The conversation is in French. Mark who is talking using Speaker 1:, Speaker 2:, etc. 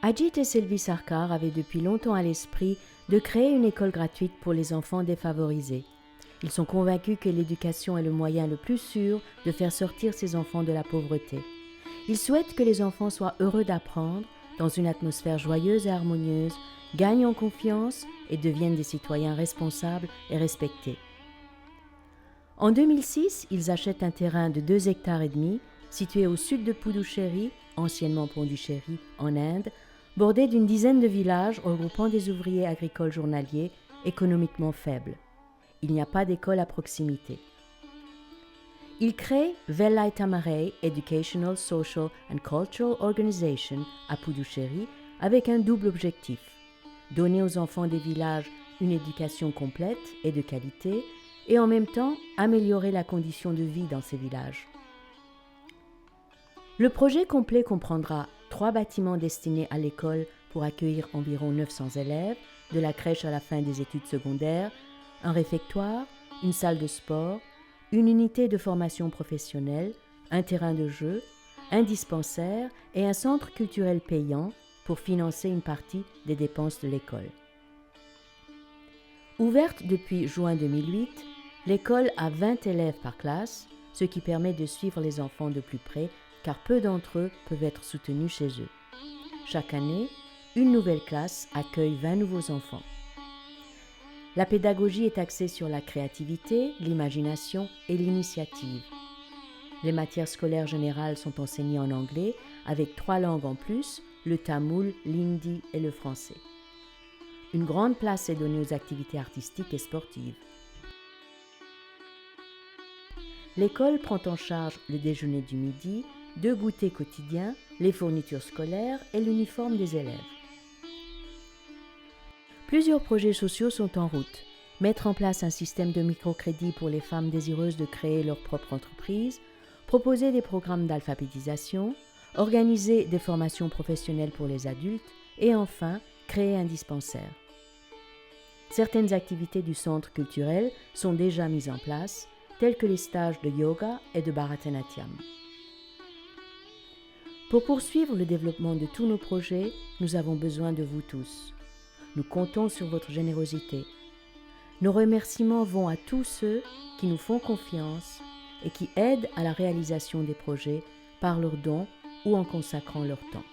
Speaker 1: Ajit et Sylvie Sarkar avaient depuis longtemps à l'esprit de créer une école gratuite pour les enfants défavorisés. Ils sont convaincus que l'éducation est le moyen le plus sûr de faire sortir ces enfants de la pauvreté. Ils souhaitent que les enfants soient heureux d'apprendre, dans une atmosphère joyeuse et harmonieuse, gagnent en confiance et deviennent des citoyens responsables et respectés. En 2006, ils achètent un terrain de 2,5 hectares situé au sud de Puducherry, anciennement Pondichéry, en Inde, bordé d'une dizaine de villages regroupant des ouvriers agricoles journaliers économiquement faibles. Il n'y a pas d'école à proximité. Ils créent Vellaitamarei Educational, Social and Cultural Organization à Puducherry avec un double objectif: donner aux enfants des villages une éducation complète et de qualité et en même temps améliorer la condition de vie dans ces villages. Le projet complet comprendra 3 bâtiments destinés à l'école pour accueillir environ 900 élèves, de la crèche à la fin des études secondaires, un réfectoire, une salle de sport, une unité de formation professionnelle, un terrain de jeu, un dispensaire et un centre culturel payant pour financer une partie des dépenses de l'école. Ouverte depuis juin 2008, l'école a 20 élèves par classe, ce qui permet de suivre les enfants de plus près car peu d'entre eux peuvent être soutenus chez eux. Chaque année, une nouvelle classe accueille 20 nouveaux enfants. La pédagogie est axée sur la créativité, l'imagination et l'initiative. Les matières scolaires générales sont enseignées en anglais avec 3 langues en plus, le tamoul, l'hindi et le français. Une grande place est donnée aux activités artistiques et sportives. L'école prend en charge le déjeuner du midi, 2 goûters quotidiens, les fournitures scolaires et l'uniforme des élèves. Plusieurs projets sociaux sont en route. Mettre en place un système de microcrédit pour les femmes désireuses de créer leur propre entreprise, proposer des programmes d'alphabétisation, organiser des formations professionnelles pour les adultes et enfin, créer un dispensaire. Certaines activités du centre culturel sont déjà mises en place, telles que les stages de yoga et de Bharatanatyam. Pour poursuivre le développement de tous nos projets, nous avons besoin de vous tous. Nous comptons sur votre générosité. Nos remerciements vont à tous ceux qui nous font confiance et qui aident à la réalisation des projets par leurs dons ou en consacrant leur temps.